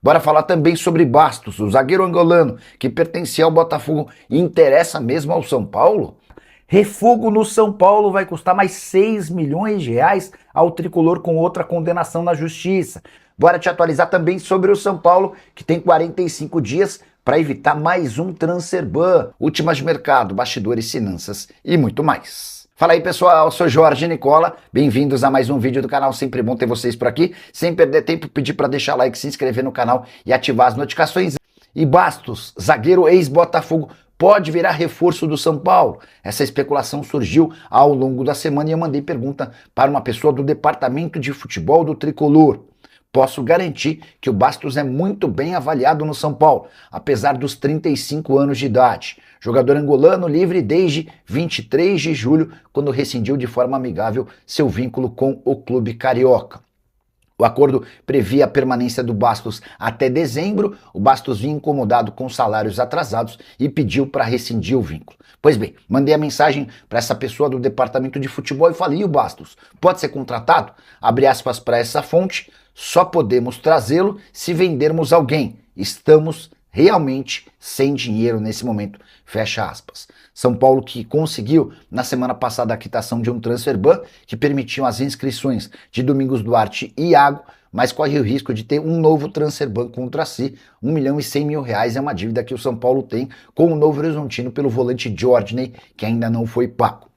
Bora falar também sobre Bastos, o zagueiro angolano que pertencia ao Botafogo e interessa mesmo ao São Paulo? Refugo no São Paulo vai custar mais 6 milhões de reais ao tricolor com outra condenação na justiça. Bora te atualizar também sobre o São Paulo, que tem 45 dias para evitar mais um transfer ban, últimas de mercado, bastidores, finanças e muito mais. Fala aí pessoal, eu sou Jorge Nicola, bem-vindos a mais um vídeo do canal, sempre bom ter vocês por aqui. Sem perder tempo, pedir para deixar like, se inscrever no canal e ativar as notificações. E Bastos, zagueiro ex-Botafogo, pode virar reforço do São Paulo? Essa especulação surgiu ao longo da semana e eu mandei pergunta para uma pessoa do departamento de futebol do Tricolor. Posso garantir que o Bastos é muito bem avaliado no São Paulo, apesar dos 35 anos de idade. Jogador angolano livre desde 23 de julho, quando rescindiu de forma amigável seu vínculo com o clube carioca. O acordo previa a permanência do Bastos até dezembro. O Bastos vinha incomodado com salários atrasados e pediu para rescindir o vínculo. Pois bem, mandei a mensagem para essa pessoa do departamento de futebol e falei: e o Bastos pode ser contratado? Abre aspas para essa fonte: só podemos trazê-lo se vendermos alguém. Estamos realmente sem dinheiro nesse momento, fecha aspas. São Paulo que conseguiu na semana passada a quitação de um transfer ban que permitiu as inscrições de Domingos Duarte e Iago, mas corre o risco de ter um novo transfer ban contra si. 1 milhão e 100 mil reais é uma dívida que o São Paulo tem com o Novo Horizontino pelo volante Jordney, que ainda não foi pago.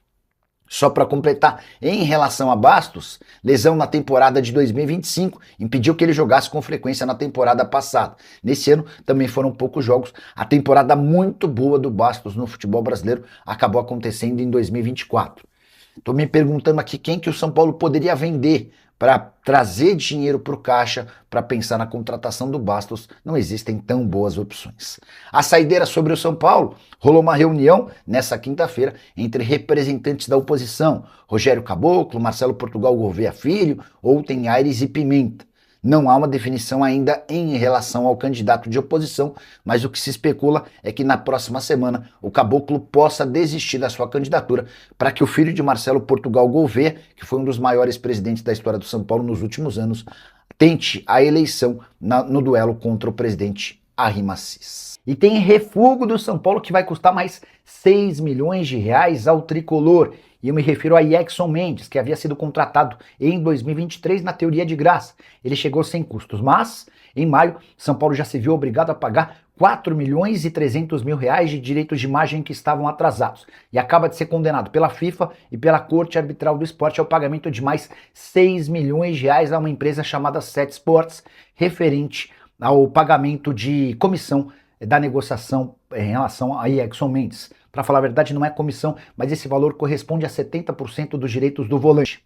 Só para completar, em relação a Bastos, lesão na temporada de 2025 impediu que ele jogasse com frequência na temporada passada. Nesse ano também foram poucos jogos. A temporada muito boa do Bastos no futebol brasileiro acabou acontecendo em 2024. Estou me perguntando aqui quem que o São Paulo poderia vender para trazer dinheiro para o caixa, para pensar na contratação do Bastos. Não existem tão boas opções. A saideira sobre o São Paulo: rolou uma reunião nessa quinta-feira entre representantes da oposição, Rogério Caboclo, Marcelo Portugal Gouveia Filho, Outen Aires e Pimenta. Não há uma definição ainda em relação ao candidato de oposição, mas o que se especula é que na próxima semana o Caboclo possa desistir da sua candidatura para que o filho de Marcelo Portugal Gouveia, que foi um dos maiores presidentes da história do São Paulo nos últimos anos, tente a eleição no duelo contra o presidente Arrim Assis. E tem refugo do São Paulo que vai custar mais 6 milhões de reais ao tricolor. E eu me refiro a Jackson Mendes, que havia sido contratado em 2023 na teoria de graça. Ele chegou sem custos, mas em maio, São Paulo já se viu obrigado a pagar 4 milhões e 300 mil reais de direitos de imagem que estavam atrasados. E acaba de ser condenado pela FIFA e pela Corte Arbitral do Esporte ao pagamento de mais 6 milhões de reais a uma empresa chamada Set Sports, referente ao pagamento de comissão da negociação em relação a Jackson Mendes. Para falar a verdade, não é comissão, mas esse valor corresponde a 70% dos direitos do volante.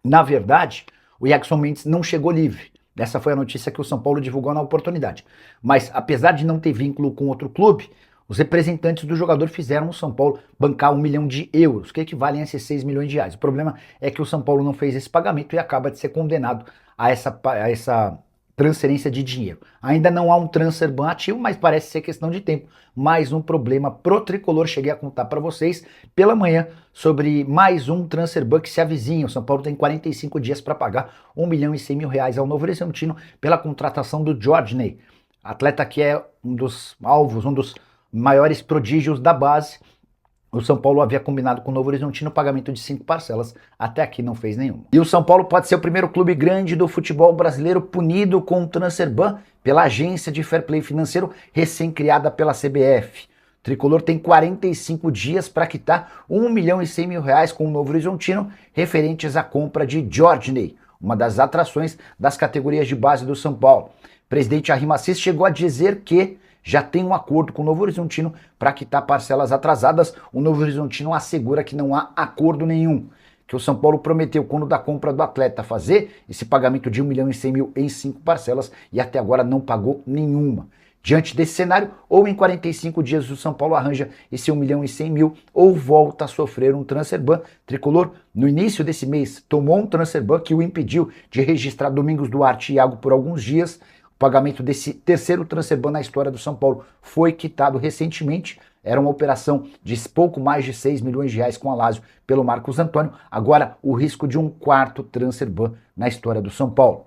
Na verdade, o Jackson Mendes não chegou livre. Essa foi a notícia que o São Paulo divulgou na oportunidade. Mas, apesar de não ter vínculo com outro clube, os representantes do jogador fizeram o São Paulo bancar 1 milhão de euros, que equivalem a esses 6 milhões de reais. O problema é que o São Paulo não fez esse pagamento e acaba de ser condenado a essa transferência de dinheiro. Ainda não há um transfer ban ativo, mas parece ser questão de tempo. Mais um problema pro tricolor. Cheguei a contar para vocês pela manhã sobre mais um transfer ban que se avizinha. O São Paulo tem 45 dias para pagar 1 milhão e 100 mil reais ao Novo Horizontino pela contratação do Jordney, atleta que é um dos alvos, um dos maiores prodígios da base. O São Paulo havia combinado com o Novo Horizontino o pagamento de 5 parcelas, até aqui não fez nenhuma. E o São Paulo pode ser o primeiro clube grande do futebol brasileiro punido com o transfer ban pela agência de fair play financeiro recém-criada pela CBF. O tricolor tem 45 dias para quitar 1 milhão e 100 mil reais com o Novo Horizontino referentes à compra de Jordney, uma das atrações das categorias de base do São Paulo. O presidente Arrim Assis chegou a dizer que já tem um acordo com o Novo Horizontino para quitar parcelas atrasadas. O Novo Horizontino assegura que não há acordo nenhum, que o São Paulo prometeu, quando da compra do atleta, fazer esse pagamento de 1 milhão e 100 mil em 5 parcelas e até agora não pagou nenhuma. Diante desse cenário, ou em 45 dias o São Paulo arranja esse 1 milhão e 100 mil ou volta a sofrer um transfer ban. Tricolor, no início desse mês, tomou um transfer ban que o impediu de registrar Domingos Duarte e Iago por alguns dias. O pagamento desse terceiro transfer ban na história do São Paulo foi quitado recentemente. Era uma operação de pouco mais de 6 milhões de reais com a Lazio pelo Marcos Antônio. Agora, o risco de um quarto transfer ban na história do São Paulo.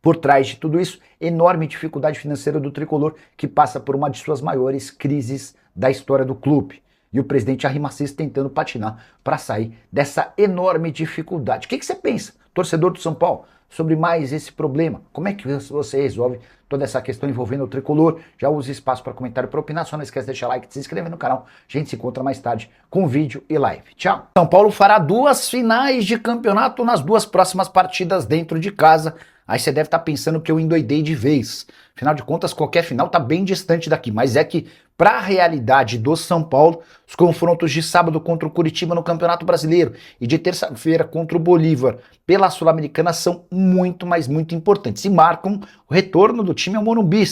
Por trás de tudo isso, enorme dificuldade financeira do tricolor, que passa por uma de suas maiores crises da história do clube. E o presidente Jair Massis tentando patinar para sair dessa enorme dificuldade. O que você pensa, torcedor do São Paulo, sobre mais esse problema? Como é que você resolve toda essa questão envolvendo o tricolor? Já use espaço para comentário, para opinar. Só não esquece de deixar like, de se inscrever no canal. A gente se encontra mais tarde com vídeo e live. Tchau! São Paulo fará 2 finais de campeonato nas 2 próximas partidas dentro de casa. Aí você deve estar pensando que eu endoidei de vez. Afinal de contas, qualquer final está bem distante daqui. Mas é que, para a realidade do São Paulo, os confrontos de sábado contra o Curitiba no Campeonato Brasileiro e de terça-feira contra o Bolívar pela Sul-Americana são muito, mas muito importantes. E marcam o retorno do time ao Morumbi,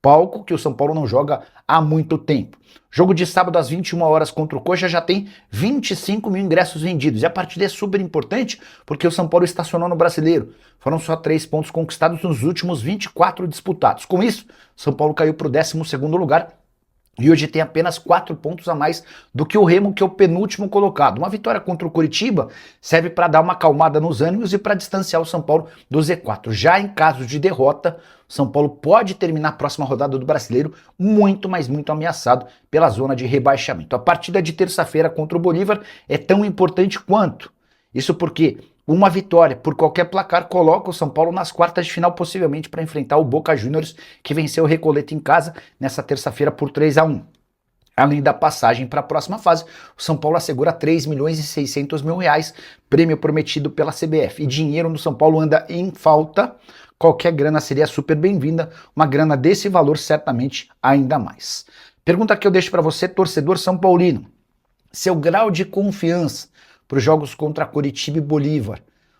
palco que o São Paulo não joga há muito tempo. Jogo de sábado às 21 horas contra o Coxa já tem 25 mil ingressos vendidos. E a partida é super importante porque o São Paulo estacionou no Brasileiro. Foram só 3 pontos conquistados nos últimos 24 disputados. Com isso, São Paulo caiu para o 12º lugar e hoje tem apenas 4 pontos a mais do que o Remo, que é o penúltimo colocado. Uma vitória contra o Curitiba serve para dar uma acalmada nos ânimos e para distanciar o São Paulo do Z4. Já em caso de derrota, o São Paulo pode terminar a próxima rodada do Brasileiro muito, mas muito ameaçado pela zona de rebaixamento. A partida de terça-feira contra o Bolívar é tão importante quanto. Isso porque uma vitória por qualquer placar coloca o São Paulo nas quartas de final, possivelmente para enfrentar o Boca Juniors, que venceu o Recoleta em casa nessa terça-feira por 3-1. Além da passagem para a próxima fase, o São Paulo assegura 3 milhões e 600 mil reais, prêmio prometido pela CBF. E dinheiro no São Paulo anda em falta, qualquer grana seria super bem-vinda, uma grana desse valor certamente ainda mais. Pergunta que eu deixo para você, torcedor são paulino. Seu grau de confiança para os jogos contra Curitiba e Bolívar.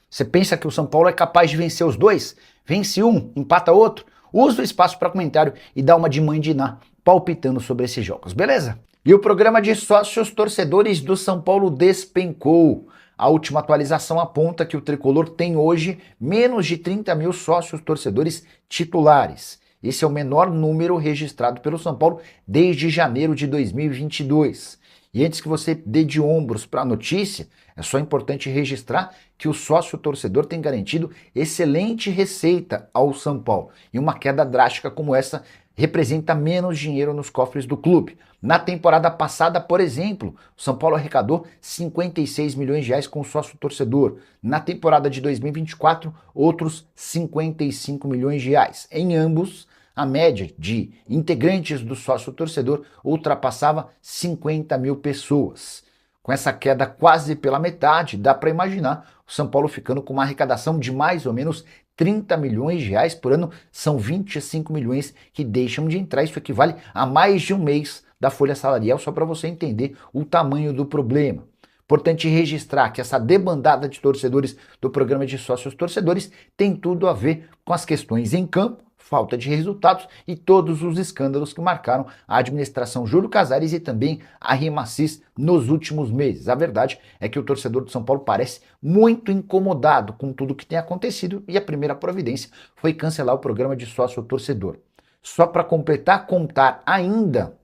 Você pensa que o São Paulo é capaz de vencer os dois? Vence um, empata outro? Usa o espaço para comentário e dá uma de mãe de Ná, palpitando sobre esses jogos, beleza? E o programa de sócios torcedores do São Paulo despencou. A última atualização aponta que o tricolor tem hoje menos de 30 mil sócios torcedores titulares. Esse é o menor número registrado pelo São Paulo desde janeiro de 2022. E antes que você dê de ombros para a notícia, é só importante registrar que o sócio torcedor tem garantido excelente receita ao São Paulo. E uma queda drástica como essa representa menos dinheiro nos cofres do clube. Na temporada passada, por exemplo, o São Paulo arrecadou 56 milhões de reais com o sócio torcedor. Na temporada de 2024, outros 55 milhões de reais. Em ambos, a média de integrantes do sócio torcedor ultrapassava 50 mil pessoas. Com essa queda quase pela metade, dá para imaginar o São Paulo ficando com uma arrecadação de mais ou menos 30 milhões de reais por ano. São 25 milhões que deixam de entrar. Isso equivale a mais de um mês da folha salarial, só para você entender o tamanho do problema. Importante registrar que essa debandada de torcedores do programa de sócios torcedores tem tudo a ver com as questões em campo, falta de resultados e todos os escândalos que marcaram a administração Júlio Casares e também a Rimassis nos últimos meses. A verdade é que o torcedor do São Paulo parece muito incomodado com tudo que tem acontecido e a primeira providência foi cancelar o programa de sócio-torcedor. Só para completar, contar ainda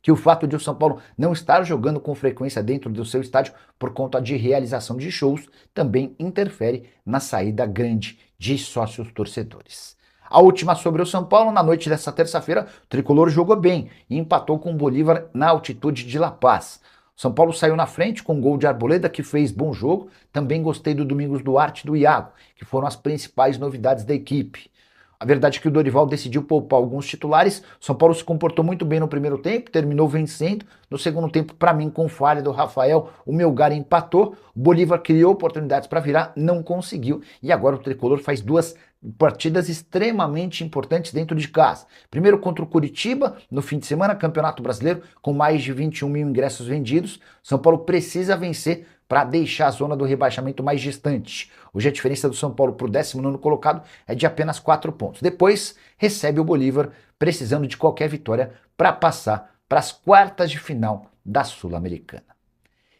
que o fato de o São Paulo não estar jogando com frequência dentro do seu estádio por conta de realização de shows também interfere na saída grande de sócios-torcedores. A última sobre o São Paulo, na noite dessa terça-feira, o tricolor jogou bem e empatou com o Bolívar na altitude de La Paz. O São Paulo saiu na frente com um gol de Arboleda, que fez bom jogo. Também gostei do Domingos Duarte e do Iago, que foram as principais novidades da equipe. A verdade é que o Dorival decidiu poupar alguns titulares. O São Paulo se comportou muito bem no primeiro tempo, terminou vencendo. No segundo tempo, para mim, com falha do Rafael, o Melgar empatou. O Bolívar criou oportunidades para virar, não conseguiu. E agora o tricolor faz 2 partidas extremamente importantes dentro de casa. Primeiro contra o Curitiba, no fim de semana, Campeonato Brasileiro, com mais de 21 mil ingressos vendidos. São Paulo precisa vencer para deixar a zona do rebaixamento mais distante. Hoje a diferença do São Paulo para o 19º colocado é de apenas 4 pontos. Depois recebe o Bolívar, precisando de qualquer vitória para passar para as quartas de final da Sul-Americana.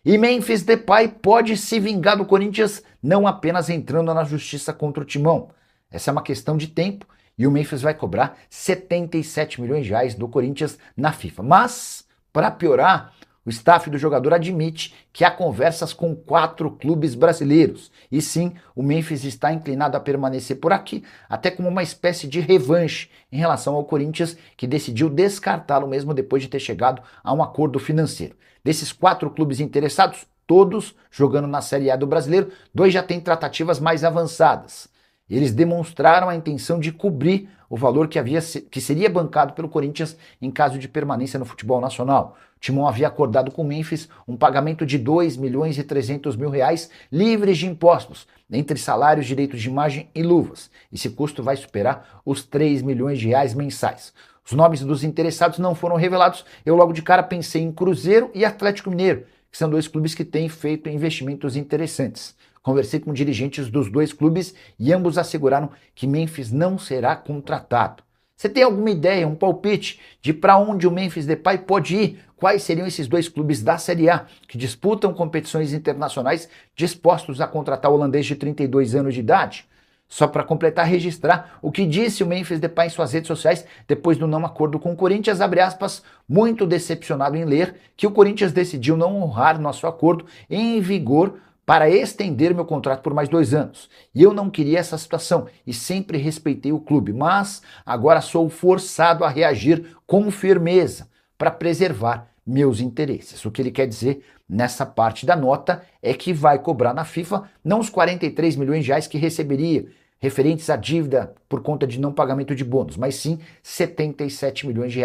E Memphis Depay pode se vingar do Corinthians, não apenas entrando na justiça contra o Timão. Essa é uma questão de tempo e o Memphis vai cobrar 77 milhões de reais do Corinthians na FIFA. Mas, para piorar, O staff do jogador admite que há conversas com 4 clubes brasileiros. E sim, o Memphis está inclinado a permanecer por aqui, até como uma espécie de revanche em relação ao Corinthians, que decidiu descartá-lo mesmo depois de ter chegado a um acordo financeiro. Desses 4 clubes interessados, todos jogando na Série A do Brasileiro, 2 já têm tratativas mais avançadas. Eles demonstraram a intenção de cobrir o valor que seria bancado pelo Corinthians em caso de permanência no futebol nacional. O Timão havia acordado com o Memphis um pagamento de R$2.300.000 livres de impostos, entre salários, direitos de imagem e luvas. Esse custo vai superar os R$3 milhões mensais. Os nomes dos interessados não foram revelados. Eu logo de cara pensei em Cruzeiro e Atlético Mineiro, que são 2 clubes que têm feito investimentos interessantes. Conversei com dirigentes dos 2 clubes e ambos asseguraram que Memphis não será contratado. Você tem alguma ideia, um palpite de para onde o Memphis Depay pode ir? Quais seriam esses 2 clubes da Série A que disputam competições internacionais dispostos a contratar o holandês de 32 anos de idade? Só para completar, registrar o que disse o Memphis Depay em suas redes sociais depois do não acordo com o Corinthians, abre aspas, muito decepcionado em ler que o Corinthians decidiu não honrar nosso acordo em vigor para estender meu contrato por mais 2 anos. E eu não queria essa situação e sempre respeitei o clube, mas agora sou forçado a reagir com firmeza para preservar meus interesses. O que ele quer dizer nessa parte da nota é que vai cobrar na FIFA não os R$43 milhões que receberia referentes à dívida por conta de não pagamento de bônus, mas sim R$77 milhões.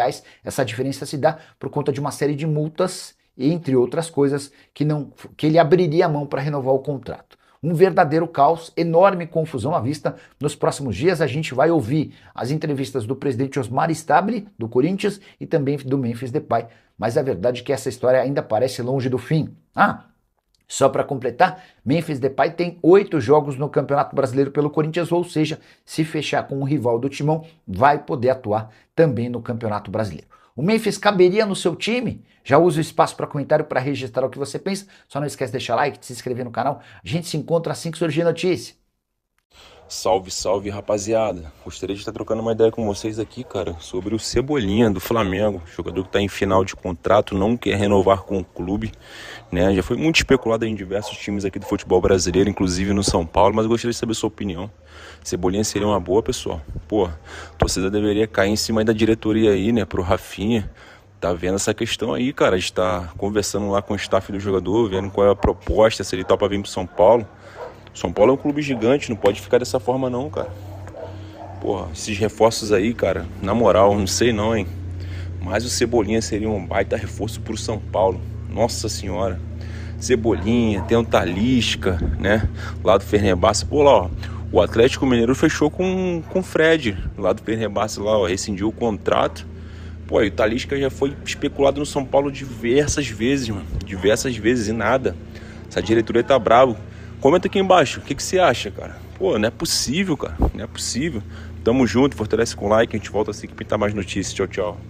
Essa diferença se dá por conta de uma série de multas, entre outras coisas, que ele abriria a mão para renovar o contrato. Um verdadeiro caos, enorme confusão à vista. Nos próximos dias a gente vai ouvir as entrevistas do presidente Osmar Stabile, do Corinthians, e também do Memphis Depay. Mas a verdade é que essa história ainda parece longe do fim. Só para completar, Memphis Depay tem 8 jogos no Campeonato Brasileiro pelo Corinthians, ou seja, se fechar com um rival do Timão, vai poder atuar também no Campeonato Brasileiro. O Memphis caberia no seu time? Já usa o espaço para comentário para registrar o que você pensa. Só não esquece de deixar like, de se inscrever no canal. A gente se encontra assim que surgir notícia. Salve, salve, rapaziada. Gostaria de estar trocando uma ideia com vocês aqui, cara, sobre o Cebolinha do Flamengo, jogador que está em final de contrato, não quer renovar com o clube, né? Já foi muito especulado em diversos times aqui do futebol brasileiro, inclusive no São Paulo, mas eu gostaria de saber a sua opinião. Cebolinha seria uma boa, pessoal? Pô, a torcida deveria cair em cima da diretoria aí, né, pro Rafinha. Tá vendo essa questão aí, cara, a gente tá conversando lá com o staff do jogador, vendo qual é a proposta, se ele topa vir pro São Paulo. São Paulo é um clube gigante, não pode ficar dessa forma não, cara. Porra, esses reforços aí, cara, na moral, não sei não, hein. Mas o Cebolinha seria um baita reforço pro São Paulo. Nossa senhora. Cebolinha, tem o Talisca, né, lá do Fenerbahçe. Pô, lá, ó, o Atlético Mineiro fechou com o Fred, lá do Fenerbahçe, lá, ó, rescindiu o contrato. Pô, e o Talisca já foi especulado no São Paulo diversas vezes, mano. Diversas vezes e nada. Essa diretoria tá bravo. Comenta aqui embaixo, o que você acha, cara? Pô, não é possível, cara. Não é possível. Tamo junto, fortalece com like. A gente volta assim que pintar mais notícias. Tchau, tchau.